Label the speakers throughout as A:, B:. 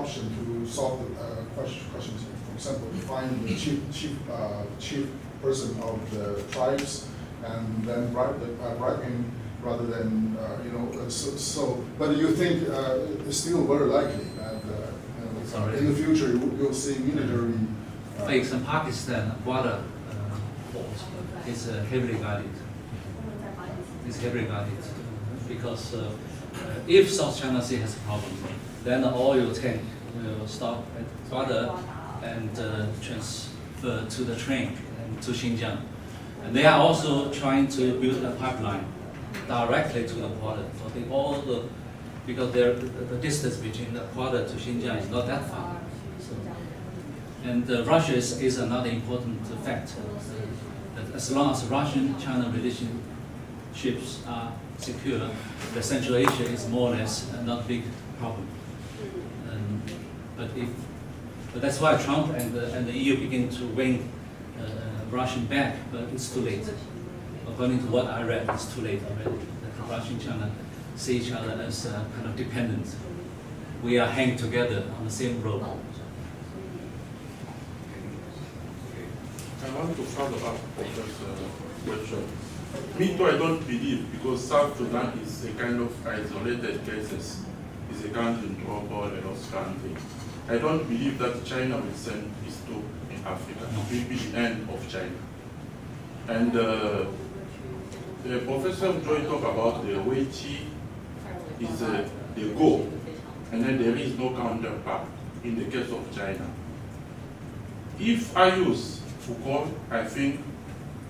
A: option to solve the questions. For example, find the chief person of the tribes and then bribe him rather than But you think it's still very likely that in the future you'll see military.
B: For example, Pakistan border is heavily guarded. It's heavily guarded because if South China Sea has a problem, then the oil tank will stop at the border and transfer to the train and to Xinjiang. And they are also trying to build a pipeline directly to the border. So because the distance between the border to Xinjiang is not that far. And Russia is another important factor. That as long as Russian-China relationships are secure, the Central Asia is more or less not a big problem. But that's why Trump and the EU begin to win Russian back, but it's too late. According to what I read, it's too late already. That Russia and China see each other as kind of dependent. We are hanging together on the same road.
C: I want to follow up on this question. Me too, I don't believe, because South Sudan is a kind of isolated cases. It's a country in trouble, a lost country. I don't believe that China will send these two in Africa. It will be the end of China. And Professor Joy talked about the Weiqi is the goal, and then there is no counterpart in the case of China. If I use Foucault, I think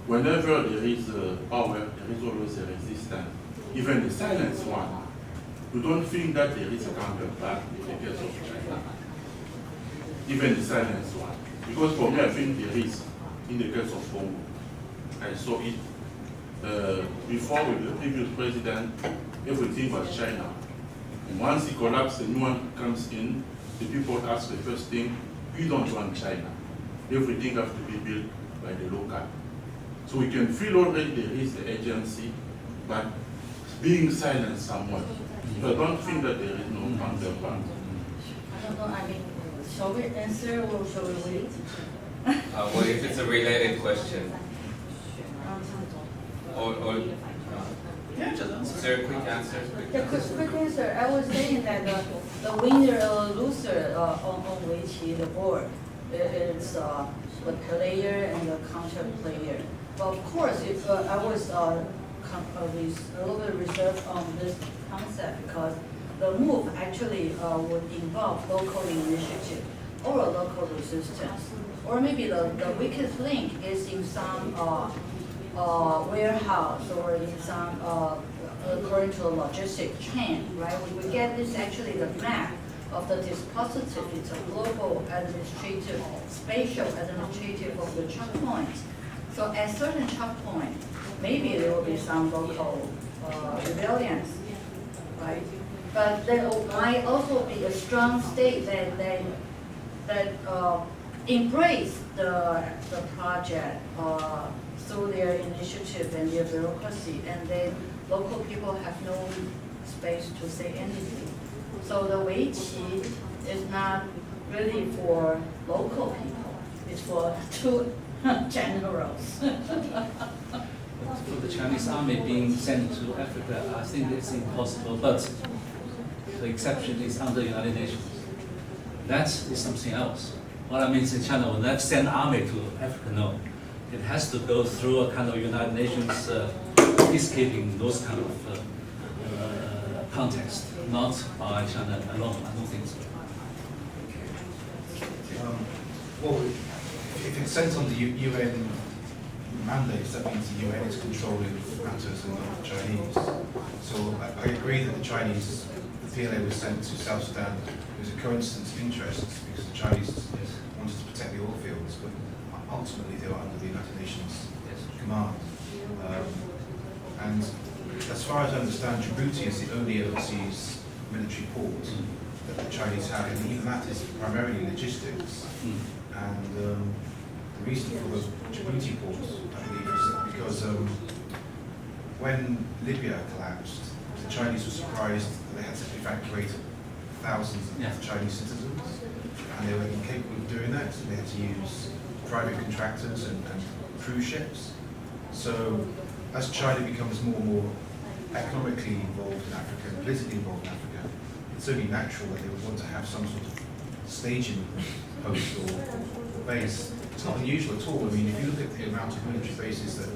C: whenever there is power, there is always a resistance, even the silent one. You don't think that there is a counterpart in the case of China, even the silent one. Because for me, I think there is in the case of Congo. I saw it before with the previous president, everything was China. And once he collapsed, a new one comes in, the people ask the first thing, we don't want China. Everything has to be built by the local. So we can feel already there is the agency, but being silent somewhat. So I don't think that there is no counterpart.
D: I don't know, I mean, shall we answer or shall we wait?
E: Well, if it's a related question, or
B: Yeah, just answer.
E: is there a quick answer?
D: Yeah, quick answer. I was saying that the winner or loser on Weiqi, the board, it's the player and the counter player. But of course, if I was a little bit reserved on this concept, because the move actually would involve local initiative or a local resistance. Or maybe the weakest link is in some warehouse or in some according to a logistic chain, right? We get this actually the map of the dispositif. It's a global administrative, spatial administrative of the checkpoints. So at certain checkpoint, maybe there will be some local rebellions, right? But there might also be a strong state that embrace the project through their initiative and their bureaucracy, and then local people have no space to say anything. So the Weiqi is not really for local people, it's for two generals.
B: For the Chinese army being sent to Africa, I think it's impossible, but the exception is under United Nations. That is something else. What I mean is in China will not send army to Africa, no. It has to go through a kind of United Nations peacekeeping, those kind of context, not by China alone. I don't think so.
F: Well, if it's sent on the UN mandates, that means the UN is controlling matters and not the Chinese. So I agree that the PLA was sent to South Sudan. It was a coincidence of interests because the Chinese wanted to protect the oil fields, but ultimately they were under the United Nations command. And as far as I understand, Djibouti is the only overseas military port that the Chinese have, and even that is primarily logistics. And the reason for the Djibouti port, I believe, is because when Libya collapsed, the Chinese were surprised that they had to evacuate thousands of
B: Yeah.
F: Chinese citizens, and they were incapable of doing that. So they had to use private contractors and cruise ships. So as China becomes more and more economically involved in Africa, and politically involved in Africa, it's only natural that they would want to have some sort of staging post or base. It's not unusual at all. I mean, if you look at the amount of military bases that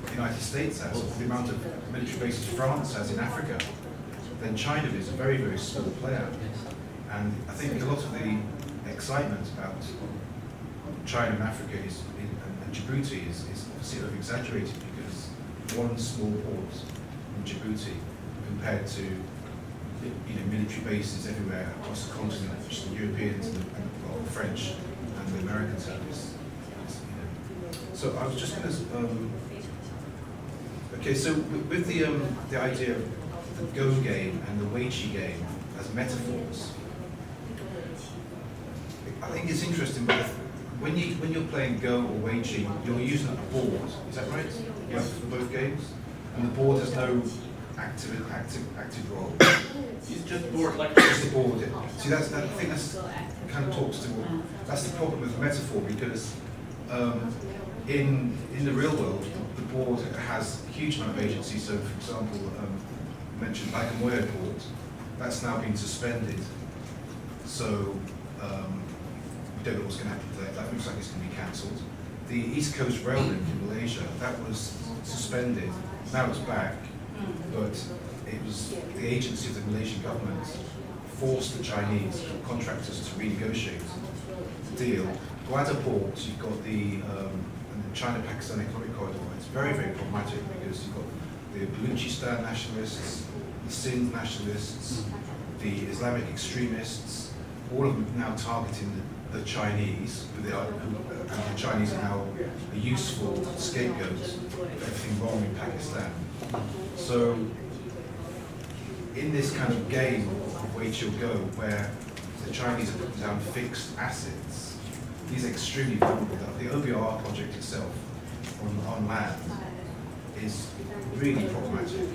F: the United States has, or the amount of military bases France has in Africa, then China is a very, very small player. And I think a lot of the excitement about China and Africa and Djibouti is sort of exaggerated, because one small port in Djibouti compared to military bases everywhere across the continent, which the Europeans and the French and the Americans have. So I was just going to okay. So with the idea of the Go game and the Weiqi game as metaphors, I think it's interesting. But when you're playing Go or Weiqi, you're using a board. Is that right? Yes. For both games, and the board has no active role.
G: It's just board like
F: Just the board. See, I think that's kind of talks to that's the problem with the metaphor, because in the real world, the board has a huge amount of agency. So, for example, I mentioned Bagamoyo port, that's now been suspended. So we don't know what's going to happen to that. That looks like it's going to be cancelled. The East Coast Rail Link in Malaysia, that was suspended. Now it's back, but it was the agency of the Malaysian government forced the Chinese contractors to renegotiate the deal. Gwadar port, you've got the China-Pakistan Economic Corridor. It's very, very problematic, because you've got the Balochistan nationalists, the Sindh nationalists, the Islamic extremists, all of them now targeting the Chinese, and the Chinese are now a useful scapegoat for everything wrong in Pakistan. So, in this kind of game of Weiqi or Go, where the Chinese are putting down fixed assets, these are extremely vulnerable. The OBOR project itself on land is really problematic,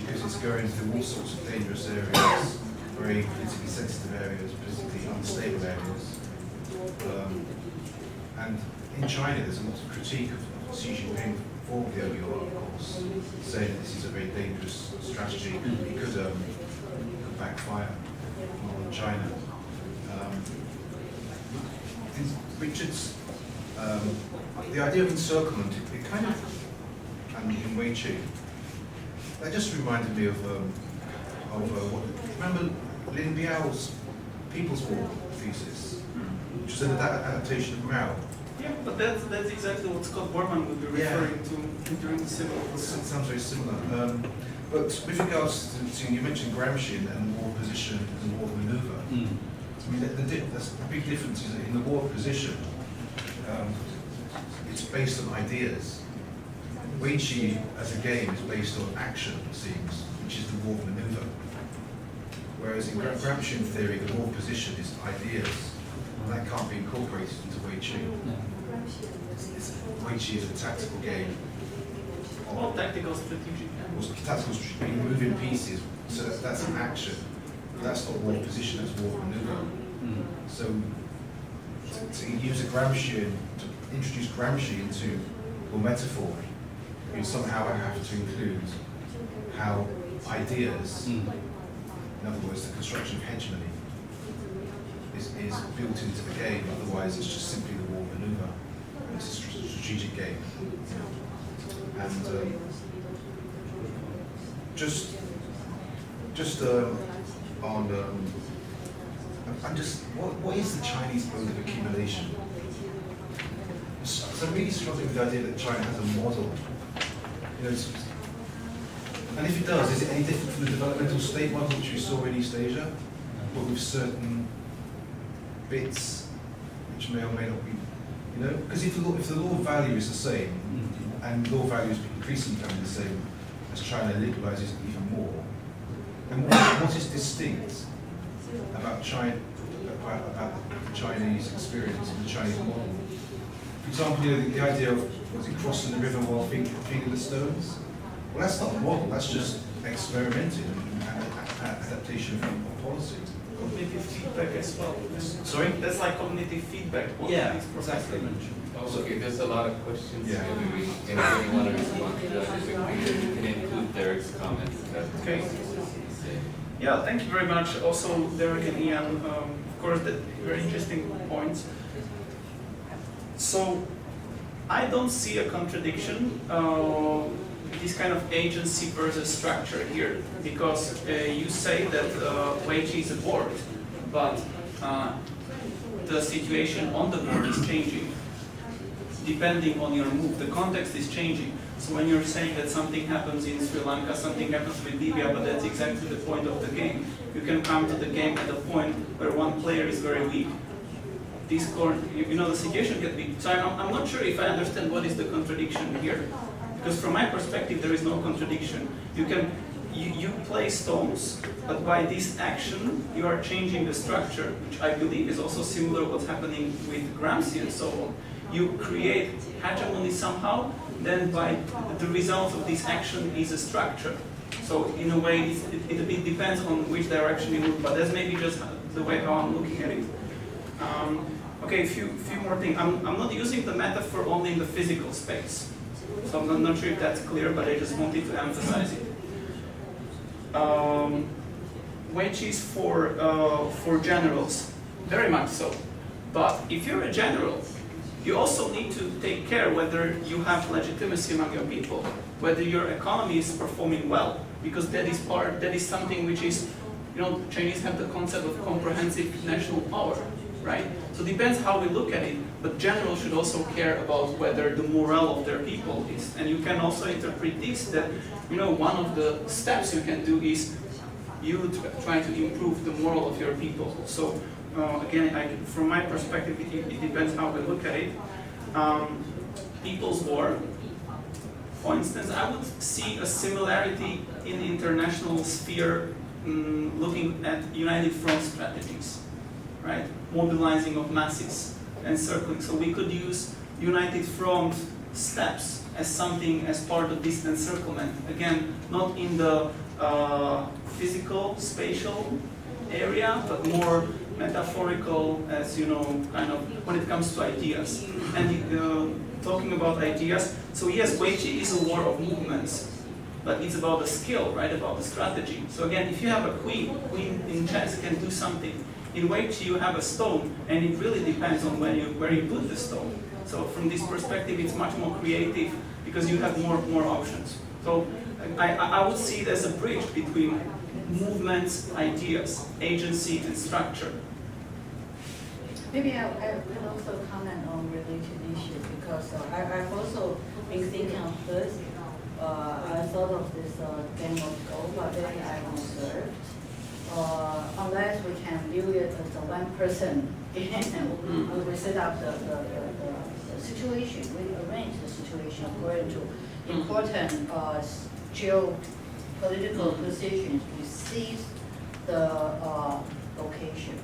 F: because it's going through all sorts of dangerous areas, very politically sensitive areas, politically unstable areas. And in China, there's a lot of critique of Xi Jinping for the OBOR, of course, saying that this is a very dangerous strategy. It could backfire on China. Richard's the idea of encirclement, it kind of, and in Weiqi, that just reminded me of remember Lin Biao's People's War thesis, which was an adaptation of Mao.
G: yeah, but that's exactly what Scott Borman would be referring to during the Civil War.
F: It sounds very similar. But with regards to you mentioned Gramsci and war position and war maneuver. I mean, the big difference is that in the war position, it's based on ideas. Weiqi as a game is based on action, it seems, which is the war maneuver. Whereas in Gramscian theory, the war position is ideas, and that can't be incorporated into Weiqi. Weiqi is a tactical game.
G: Well, tactical strategic.
F: Tactical strategy, you move in pieces, so that's an action. That's not war position, that's war maneuver. So to use a Gramscian, to introduce Gramsci into your metaphor, you somehow have to include how ideas, in other words, the construction of hegemony, is built into the game. Otherwise, it's just simply the war maneuver. It's a strategic game. And just on, what is the Chinese mode of accumulation? So I'm really struggling with the idea that China has a model. And if it does, is it any different from the developmental state model which we saw in East Asia, but with certain bits which may or may not be, because if the law of value is the same, and law of value is increasingly becoming the same as China liberalizes even more, then what is distinct about China, about the Chinese experience and the Chinese model? For example, the idea of crossing the river while feeding the stones. Well, that's not a model. That's just experimenting and adaptation of policy.
G: cognitive feedback as well.
F: Sorry?
G: That's like cognitive feedback. What
B: Yeah,
G: these professors
B: exactly.
G: mentioned.
E: Okay, there's a lot of questions.
F: Yeah.
E: Maybe anybody want to respond to that? We can include Derek's comments.
G: Okay. Yeah, thank you very much. Also, Derek and Ian, of course, that very interesting points. So, I don't see a contradiction, this kind of agency versus structure here, because you say that Weiqi is a board, but the situation on the board is changing, depending on your move. The context is changing. So when you're saying that something happens in Sri Lanka, something happens with Libya, but that's exactly the point of the game. You can come to the game at a point where one player is very weak. You know, the situation gets big. So I'm not sure if I understand what is the contradiction here. Because from my perspective, there is no contradiction. You play stones, but by this action, you are changing the structure, which I believe is also similar to what's happening with Gramsci and so on. You create hegemony somehow, then by the result of this action is a structure. So in a way, it a bit depends on which direction you move, but that's maybe just the way how I'm looking at it. Okay, a few more things. I'm not using the metaphor only in the physical space. So I'm not sure if that's clear, but I just wanted to emphasize it. Weiqi is for generals, very much so. But if you're a general, you also need to take care whether you have legitimacy among your people, whether your economy is performing well, because that is something which is, you know, Chinese have the concept of comprehensive national power, right? So it depends how we look at it, but generals should also care about whether the morale of their people is. And you can also interpret this that, you know, one of the steps you can do is you try to improve the morale of your people. So again, from my perspective, it depends how we look at it. People's War, for instance, I would see a similarity in the international sphere looking at United Front strategies, right? Mobilizing of masses, encircling. So we could use United Front steps as something as part of this encirclement. Again, not in the physical, spatial area, but more metaphorical, as you know, kind of when it comes to ideas. And talking about ideas, so yes, Weiqi is a war of movements, but it's about the skill, right? About the strategy. So again, if you have a queen in chess can do something. In Weiqi, you have a stone, and it really depends on where you put the stone. So from this perspective, it's much more creative because you have more options. So I would see it as a bridge between movements, ideas, agency, and structure.
D: Maybe I can also comment on related issue because I've also been thinking of this. I thought of this game of Go, but then I observed. Unless we can view it as a one person game, we set up the situation, we arrange the situation according to important geopolitical positions to seize the location.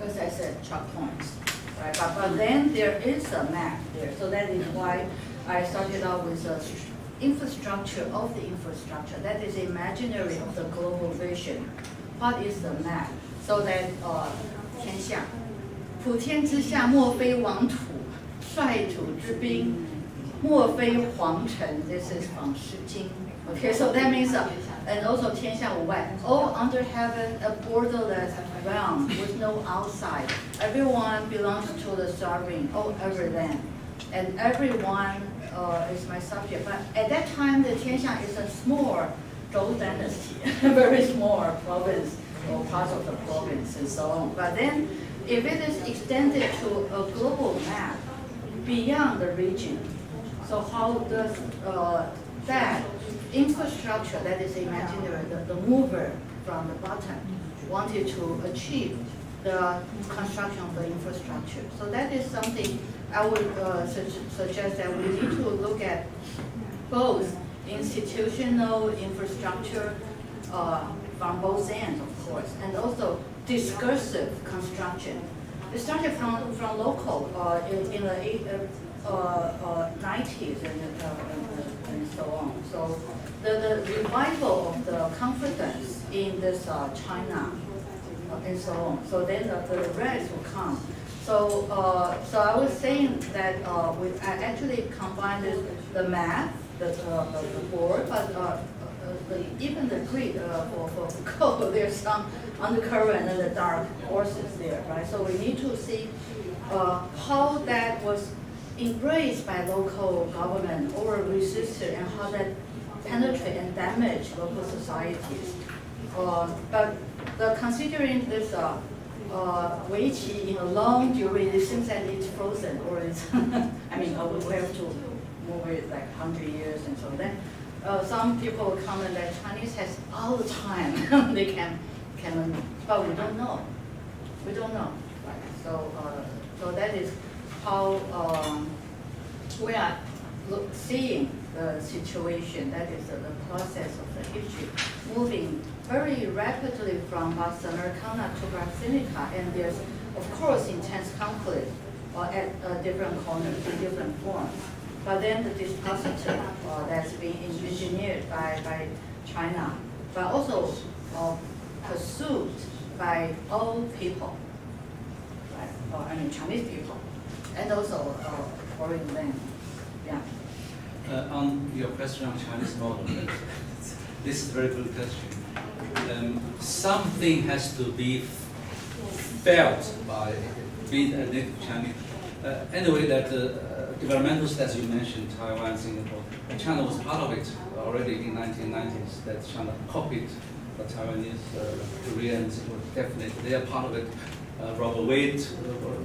D: As I said, checkpoints, right? But then there is a map there, so that is why I started out with the infrastructure of the infrastructure. That is imaginary of the global vision. What is the map? So that 天下，普天之下莫非王土，率土之滨，莫非皇城. This is from 诗经. Okay, so that means, and also 天下无外, all under heaven, a borderless realm with no outside. Everyone belongs to the sovereign, every land, and everyone is my subject. But at that time, the 天下 is a small Zhou dynasty, a very small province or part of the province and so on. But then, if it is extended to a global map beyond the region, so how does that infrastructure that is imaginary, the mover from the bottom, wanted to achieve the construction of the infrastructure? So that is something I would suggest that we need to look at both institutional infrastructure from both ends, of course, and also discursive construction. It started from local in the 90s and so on. So the revival of the confidence in this China and so on. So then the rest will come. So so I was saying that I actually combined the math, the board, but even the grid for code, there's some undercurrent and the dark forces there, right? So we need to see how that was embraced by local government or resisted, and how that penetrate and damage local societies. But considering this Weiqi in a long duration, it seems that it's frozen, or it's I mean, we have to move it like 100 years and so then. Some people comment that Chinese has all the time they can, but we don't know. We don't know. Right? So that is how we are seeing the situation. That is the process of the history, moving very rapidly from Bassa Americana to Brasilenica, and there's of course intense conflict at different corners in different forms. But then the dispositif that's being engineered by China, but also pursued by all people, right? I mean Chinese people, and also foreign land. Yeah.
B: On your question on Chinese model, this is a very good question. Something has to be felt by being a native Chinese. Anyway, that developmental states you mentioned, Taiwan, Singapore, and China was part of it already in 1990s. That China copied the Taiwanese, Koreans, definitely they are part of it. Robert Wade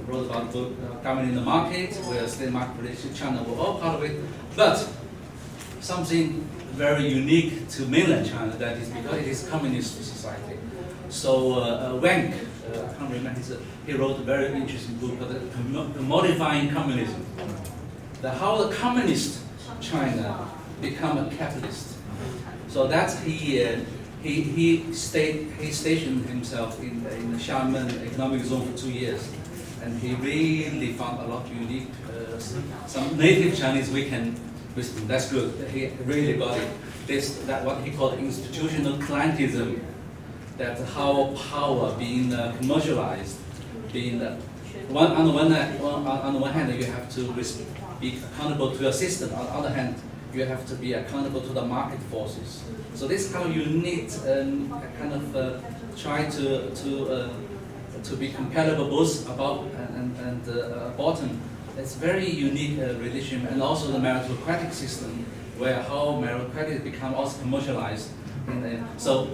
B: wrote about the book Governing the Market, where state market relations, China were all part of it. But something very unique to mainland China, that is because it is communist society. So Wang, I can't remember, he wrote a very interesting book called Modifying Communism. How the communist China become a capitalist. So that's he stationed himself in the Xiamen economic zone for 2 years, and he really found a lot of unique, some native Chinese we can visit. That's good. He really got it. That what he called institutional clientism. That how power being commercialized, being on the one hand you have to be accountable to your system. On the other hand, you have to be accountable to the market forces. So this is how you need kind of try to be compatible both above and bottom. It's very unique relationship, and also the meritocratic system, where how meritocratic become also commercialized. So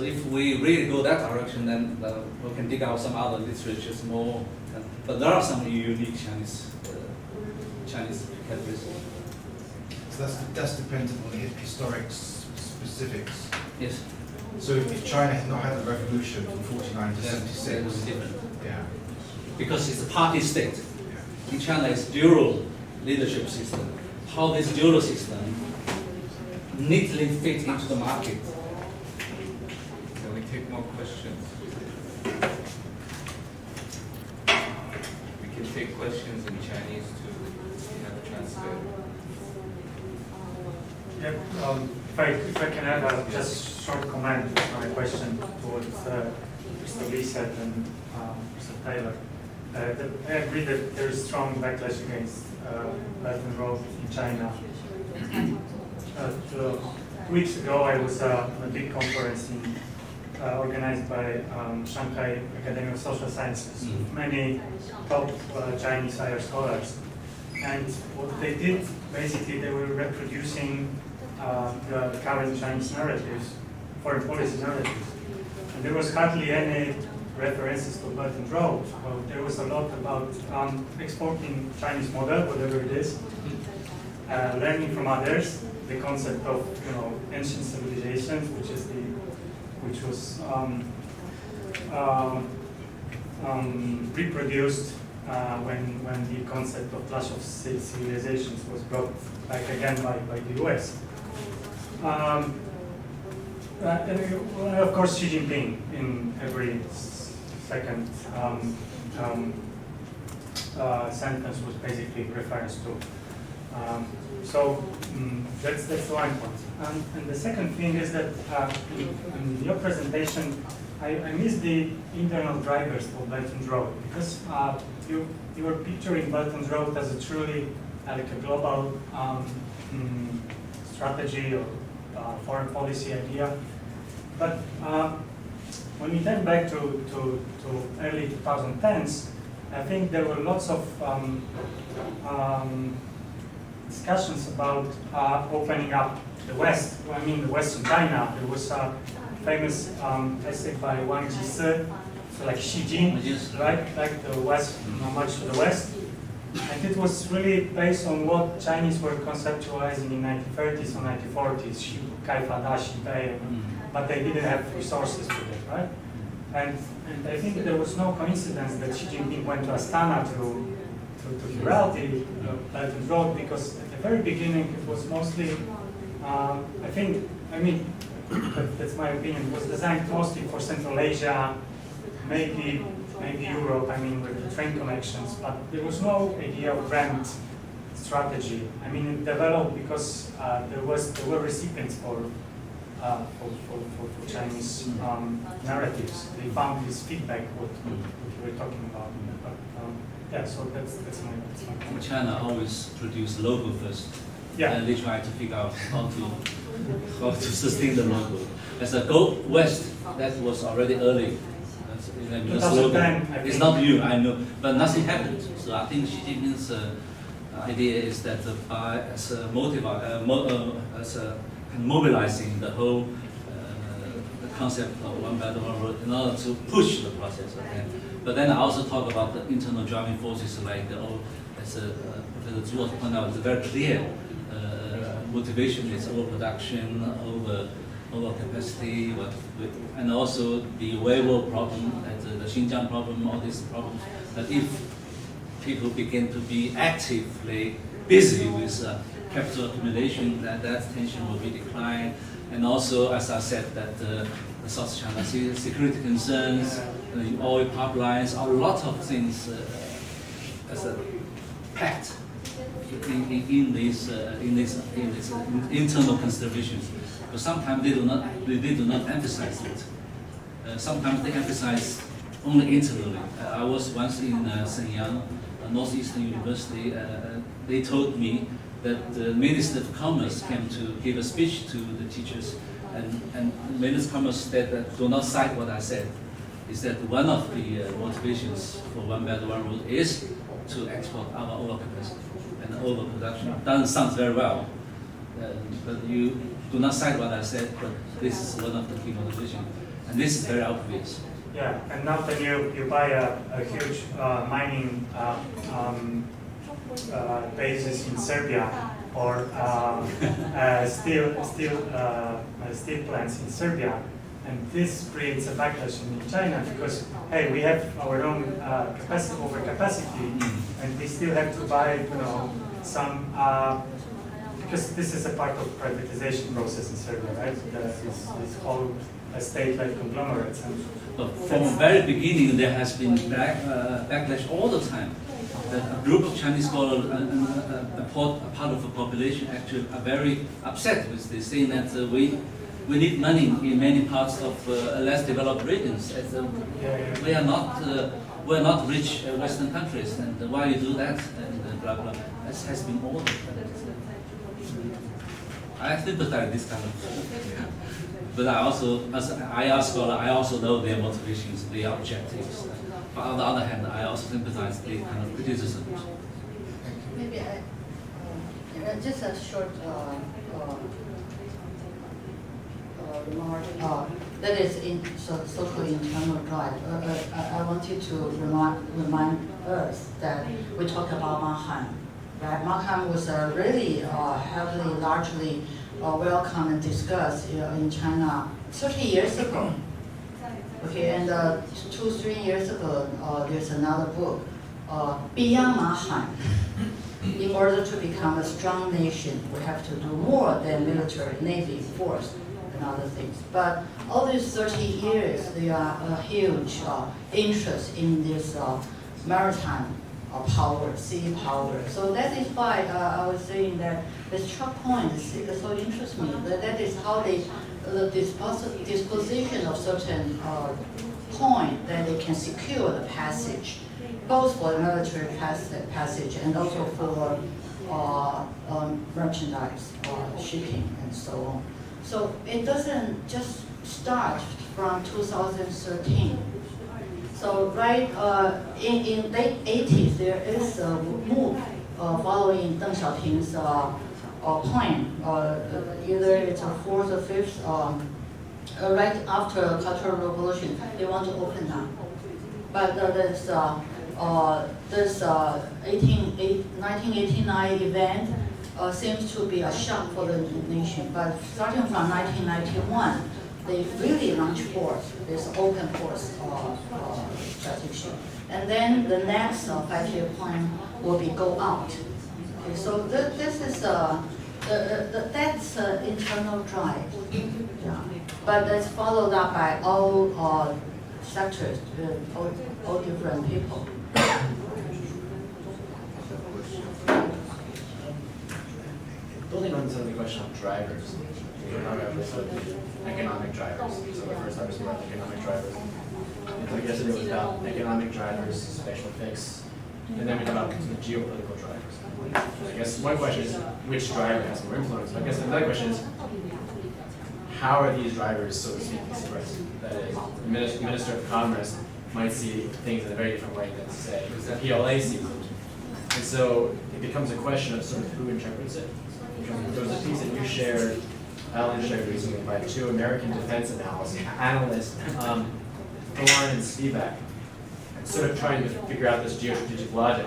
B: if we really go that direction, then we can dig out some other literatures more. But there are some unique Chinese characteristics.
F: So that's dependent on the historic specifics.
B: Yes.
F: So if China had not had a revolution from 49 to 76,
B: it was different.
F: Yeah.
B: Because it's a party state. In China, it's dual leadership system. How this dual system neatly fit into the market.
E: Can we take more questions? We can take questions in Chinese too. We have a translator.
H: Yep, if I can add just short comment on a question towards Mr. Lee said and Mr. Taylor. I agree that there is strong backlash against Belt and Road in China. 2 weeks ago, I was at a big conference organized by Shanghai Academy of Social Sciences, many top Chinese higher scholars. And what they did, basically, they were reproducing the current Chinese narratives, foreign policy narratives. And there was hardly any references to Belt and Road. There was a lot about exporting Chinese model, whatever it is, learning from others, the concept of ancient civilizations, which was reproduced when the concept of clash of civilizations was brought back again by the US. And of course, Xi Jinping in every second sentence was basically reference to. That's the one point. And the second thing is that in your presentation, I miss the internal drivers for Belt and Road, because you were picturing Belt and Road as a truly like a global strategy or foreign policy idea. But when we turn back to early 2010s, I think there were lots of discussions about opening up the West. I mean, the Western China. There was a famous essay by Wang Ji, so like Xi Jinping, right? Like the West, not much to the West. And it was really based on what Chinese were conceptualizing in 1930s or 1940s, but they didn't have resources for it, right? And I think there was no coincidence that Xi Jinping went to Astana to herald the Belt and Road, because at the very beginning it was mostly, that's my opinion, it was designed mostly for Central Asia, maybe Europe, with the train connections, but there was no idea of grand strategy. It developed because there were recipients for Chinese narratives. They found this feedback, what you were talking about. But so that's my point.
B: China always produce logo first.
H: Yeah.
B: And they try to figure out how to sustain the logo. As a Go West, that was already early. It's not new, I know, but nothing happened. So I think Xi Jinping's idea is that mobilizing the whole the concept of one belt, one road in order to push the process. Okay? But then I also talk about the internal driving forces, like as Professor Zhu also pointed out, it's very clear motivation is overproduction, over capacity, and also the Weiqi problem, the Xinjiang problem, all these problems. That if people begin to be actively busy with capital accumulation, that tension will be declined. And also, as I said, that the South China Sea security concerns, oil pipelines, a lot of things as a pact in these internal considerations. But sometimes they do not emphasize it. Sometimes they emphasize only internally. I was once in Shenyang, Northeastern University. They told me that the Minister of Commerce came to give a speech to the teachers, and the Minister of Commerce said that do not cite what I said. Is that one of the motivations for One Belt One Road is to export our overcapacity and overproduction. Doesn't sound very well, but you do not cite what I said, but this is one of the key motivations, and this is very obvious.
H: Yeah, and now when you buy a huge mining bases in Serbia, or steel plants in Serbia, and this creates a backlash in China, because hey, we have our own overcapacity, and we still have to buy, some. Because this is a part of privatization process in Serbia, right? This whole state-led conglomerates.
B: But from the very beginning, there has been backlash all the time. That a group of Chinese scholars, a part of the population, actually are very upset with this, saying that we need money in many parts of less developed regions. As, we are not rich Western countries, and why you do that? And blah blah. This has been ordered. I sympathize this kind of. But I also, as IR scholar, I also know their motivations, their objectives. But on the other hand, I also sympathize the kind of criticism.
D: Maybe just a short remark. That is in social internal drive. I wanted to remind us that we talked about Mannheim. Right? Mannheim was really heavily, largely welcomed and discussed in China 30 years ago. Okay, and 2-3 years ago, there's another book, Beyond Mannheim. In order to become a strong nation, we have to do more than military, navy, force, and other things. But all these 30 years, there are a huge interest in this maritime power, sea power. So that is why I was saying that the Chuck point so interests me. That is how they the disposition of certain point that they can secure the passage, both for the military passage and also for merchandise shipping and so on. So it doesn't just start from 2013. So right in late 80s, there is a move following Deng Xiaoping's plan. Either it's a fourth or fifth, right after the Cultural Revolution, they want to open up. But this 1989 event seems to be a shock for the nation. But starting from 1991, they really launched forth this open force strategy. And then the next 5-year plan will be go out. Okay, so this is that's internal drive. Yeah. But that's followed up by all sectors, all different people.
I: Building on some of the question of drivers, we're talking about this economic drivers. So the first time was about economic drivers. And so yesterday was about economic drivers, spatial fix, and then we talk about the geopolitical drivers. I guess one question is which driver has more influence. But I guess another question is how are these drivers, so to speak, expressed? That is, the Minister of Commerce might see things in a very different way than, say, the PLA sees it. And so it becomes a question of sort of who interprets it. There was a piece that you shared, Alan shared recently, by 2 American defense analysts, Thorne and Spivak, sort of trying to figure out this geostrategic logic.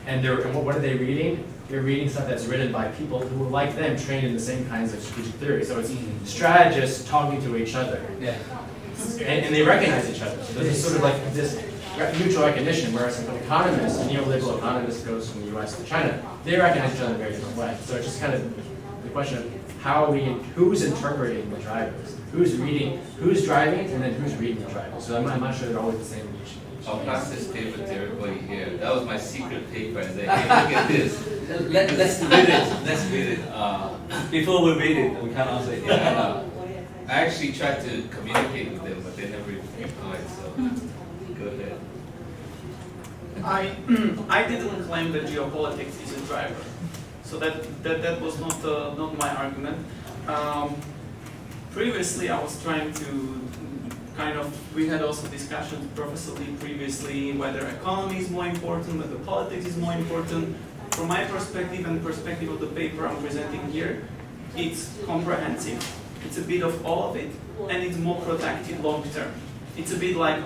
I: And what are they reading? They're reading stuff that's written by people who are like them, trained in the same kinds of strategic theory. So it's strategists talking to each other.
B: Yeah.
I: And they recognize each other. So there's sort of like this mutual recognition, whereas an economist, a neoliberal economist goes from the US to China, they recognize each other in a very different way. So it's just kind of the question of who's interpreting the drivers? Who's reading, who's driving, and then who's reading the drivers? So I'm not sure they're always the same in each.
E: I'll pass this paper to everybody here. That was my secret paper. And they, hey, look at this.
B: Let's read it. Let's read it. Before we read it, we can't answer it.
E: Yeah, I actually tried to communicate with them, but they never replied. So go ahead.
G: I didn't claim that geopolitics is a driver, so that was not my argument. Previously, I was trying to we had also discussions with Professor Lee previously whether economy is more important, whether politics is more important. From my perspective and the perspective of the paper I'm presenting here, it's comprehensive. It's a bit of all of it, and it's more protected long term. It's a bit like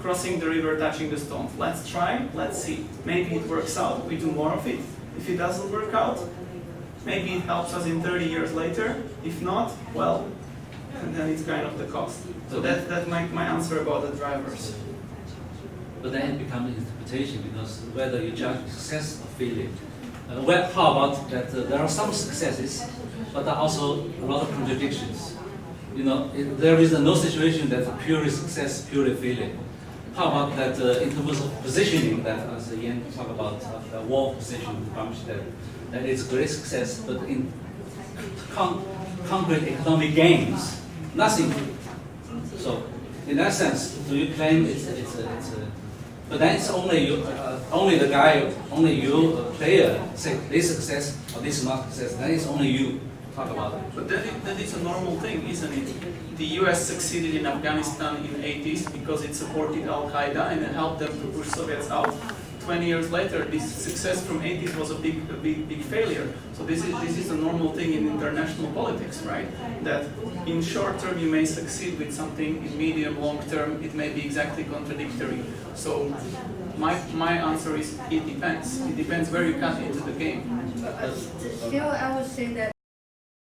G: crossing the river, touching the stones. Let's try, let's see. Maybe it works out, we do more of it. If it doesn't work out, maybe it helps us in 30 years later. If not, well, and then it's kind of the cost. So that's my answer about the drivers.
B: But then it becomes interpretation, because whether you judge success or failure. Well, how about that there are some successes, but there are also a lot of contradictions. You know, there is no situation that purely success, purely failure. How about that in terms of positioning, that as Ian talked about, the war position, that it's great success, but in concrete economic gains, nothing. So, in that sense, do you claim it's a but then it's only you, only the guy, only you, player, say this success or this is not success. Then it's only you talk about it.
G: But that is a normal thing, isn't it? The US succeeded in Afghanistan in the 80s because it supported Al-Qaeda and it helped them to push Soviets out. 20 years later, this success from 80s was a big failure. So this is a normal thing in international politics, right? That in short term you may succeed with something, in medium, long term it may be exactly contradictory. So my answer is it depends. It depends where you cut into the game.
D: Still, I would say that